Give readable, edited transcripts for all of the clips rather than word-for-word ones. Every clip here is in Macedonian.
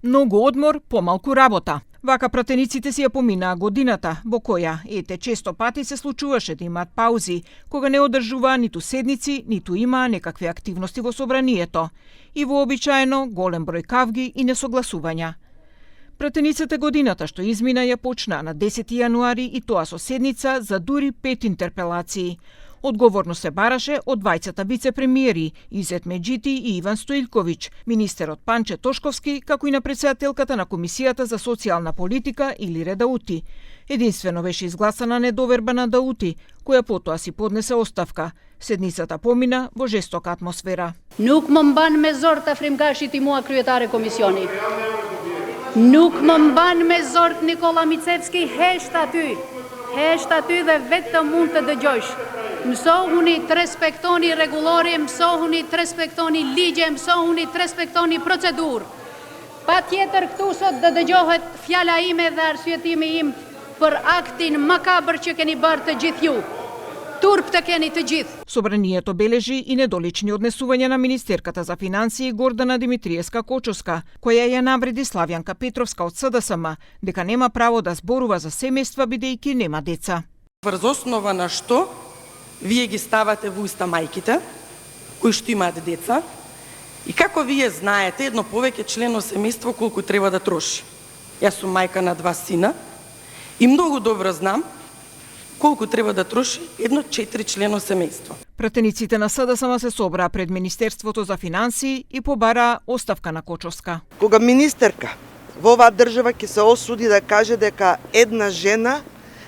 Многу одмор, помалку работа. Вака пратениците си ја поминаа годината, во која, често пати се случуваше да имаат паузи, кога не одржуваа ниту седници, ниту имаа некакви активности во собранието. И вообичаено голем број кавги и несогласувања. Пратениците годината што измина ја почнаа на 10 јануари и тоа со седница за дури 5 интерпелации. Одговорно се бараше од двајцата вице-премиери Изет Меджити и Иван Стоилковиќ, министерот Панче Тошковски, како и на претседателката на Комисијата за социјална политика Илире Даути. Единствено беше изгласана недоверба на Даути, која потоа си поднесе оставка. Седницата помина во жестока атмосфера. Nuk më mban me zor ta frimgashi ti mua kryetare komisioni. Nuk më mban me zor Nikola Micevski, hesht aty dhe vetëm mund të dëgjosh. Mësohuni të respektoni rregullori, mësohuni të respektoni ligje, mësohuni të respektoni procedurë. Patjetër këtu sot do dëgjohet fjala ime dhe arsyetimi im për aktin makabër që keni bërë të gjithë ju. Турп те кени të gjithë. Собранието бележи и недолични однесувања на министерката за финансии Гордана Димитриевска Кочовска, која ја навреди Славјанка Петровска од СДСМ, дека нема право да зборува за семејства бидејќи нема деца. Врз основа на што вие ги ставате во уста мајките кои што имаат деца и како вие знаете едно повеќе члено семејство колку треба да троши. Јас сум мајка на 2 сина и многу добро знам колку треба да троши едно 4-члено семејство. Пратениците на СДСМ се собраа пред Министерството за финансии и побараа оставка на Кочовска. Кога министерка во оваа држава ќе се осуди да каже дека една жена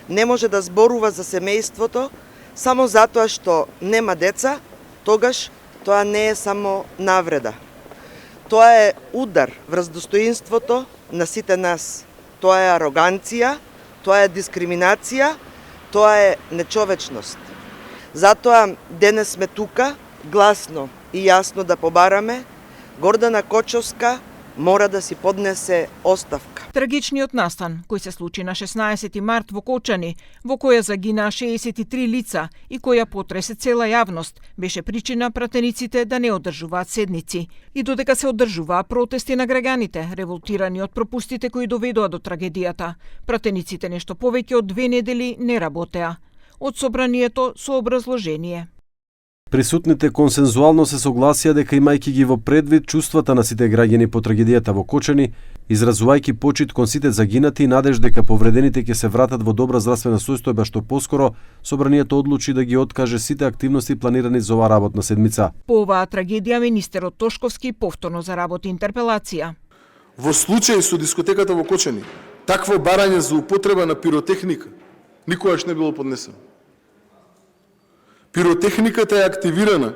не може да зборува за семејството само затоа што нема деца, тогаш тоа не е само навреда. Тоа е удар врз достоинството на сите нас. Тоа е ароганција, тоа е дискриминација, тоа е нечовечност. Затоа денес сме тука, гласно и јасно да побараме, Гордана Кочовска мора да си поднесе оставка. Трагичниот настан, кој се случи на 16 март во Кочани, во која загинаа 63 лица и која потресе цела јавност, беше причина пратениците да не одржуваат седници. И додека се одржуваа протести на граѓаните, револтирани од пропустите кои доведоа до трагедијата, пратениците нешто повеќе од 2 недели не работеа. Од собранието со образложение. Присутните консензуално се согласија дека имајќи ги во предвид чувствата на сите граѓани по трагедијата во Кочани, изразувајќи почит кон сите загинати и надеж дека повредените ќе се вратат во добра здравствена состојба што поскоро, собранието одлучи да ги откаже сите активности планирани за оваа работна седмица. По оваа трагедија министерот Тошковски повторно заработи интерпелација. Во случај со дискотеката во Кочани, такво барање за употреба на пиротехника никогаш не било поднесено. Пиротехниката е активирана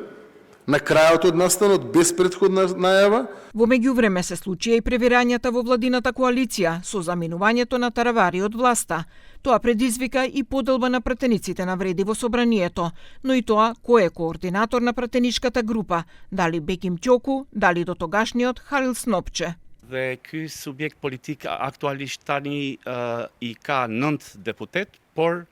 на крајот од настанот без претходна најава. Во меѓувреме се случија и превирањата во владината коалиција со заминувањето на таравари од власта. Тоа предизвика и поделба на пратениците на вреди во собранието, но и тоа кој е координатор на пратеничката група, дали Беким Ќоку, дали до тогашниот Халил Снопче. Dhe ky subjekt politik aktualisht tani I ka 9 deputet, por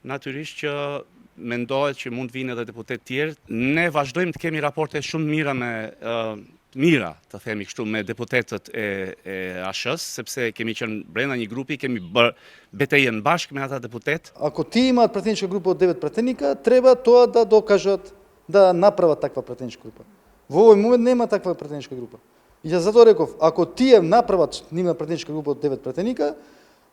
natyrisht që mendohet që mund vinë edhe deputet tjerë. Ne vazhdojmë të kemi raporte shumë mira mira, të themi kështu, me deputetët e ASH-s, sepse kemi qenë brenda një grupi, kemi bërë betejën bashkë me ata deputet. Ако ти имаат пратеничка група од 9 пратеника, треба тоа да докажат да направат таква пратеничка група. Во овој момент нема таква пратеничка група. И затоа реков, ако тие направат нивна пратеничка група од 9 пратеника,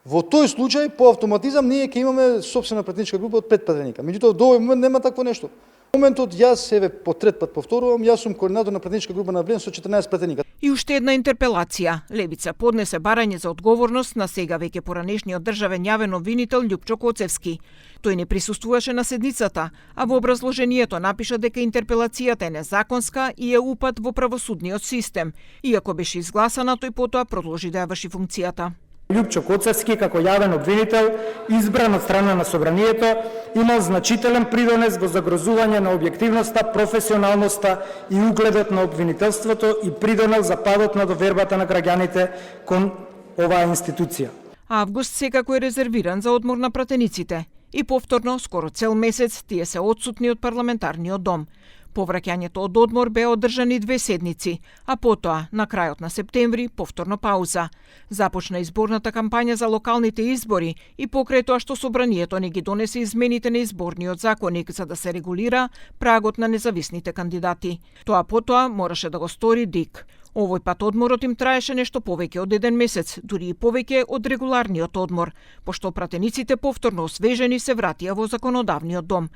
во тој случај, по автоматизам, ние ќе имаме собствена пратеничка група од 5 пратеника. Меѓутоа, до овој момент нема такво нешто. Во моментот, јас, по трет пат повторувам, јас сум координатор на пратеничка група на Блен со 14 пратеника. И уште една интерпелација. Левица поднесе барање за одговорност на сега веќе поранешниот државен јавен обвинител Љупчо Коцевски. Тој не присуствуваше на седницата, а во образложението напиша дека интерпелацијата е незаконска и е упад во правосудниот систем. Иако беше изгласана, тој потоа продолжи да ја врши функцијата. Љупчо Коцевски, како јавен обвинител, избран од страна на собранието, имал значителен придонес во загрозување на објективноста, професионалноста и угледот на обвинителството и придонел за падот на довербата на граѓаните кон оваа институција. Август секако е резервиран за одмор на пратениците и повторно, скоро цел месец, тие се отсутни од парламентарниот дом. Повраќањето од одмор беа одржани 2 седмици, а потоа, на крајот на септември, повторно пауза. Започна изборната кампања за локалните избори и покрај тоа што собранието не ги донесе измените на изборниот законник за да се регулира прагот на независните кандидати. Тоа потоа мораше да го стори ДИК. Овој пат одморот им траеше нешто повеќе од 1 месец, дури и повеќе од регуларниот одмор, пошто пратениците повторно освежени се вратија во законодавниот дом.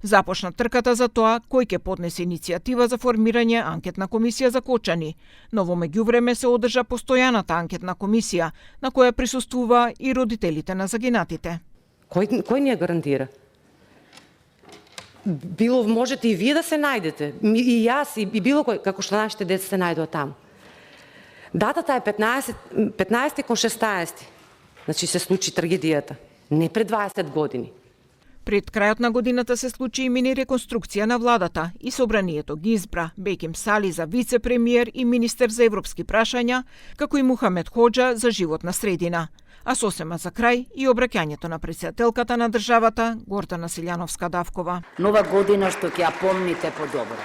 Започна трката за тоа кој ќе поднесе иницијатива за формирање анкетна комисија за Кочани, но во меѓувреме се одржа постојаната анкетна комисија, на која присуствува и родителите на загинатите. Кој ни ја гарантира? Било можете и вие да се најдете, и јас, и било кој, како што нашите деца се најдува таму. Датата е 15 кон 16. Значи се случи трагедијата. Не пред 20 години. Пред крајот на годината се случи и мини реконструкција на владата и собранието ги избра Беким Сали за вице-премиер и министер за европски прашања, како и Мухамед Хоџа за животна средина. А сосема за крај и обраќањето на претседателката на државата Гордана Силјановска-Давкова. Нова година што ќе ја помните подобро.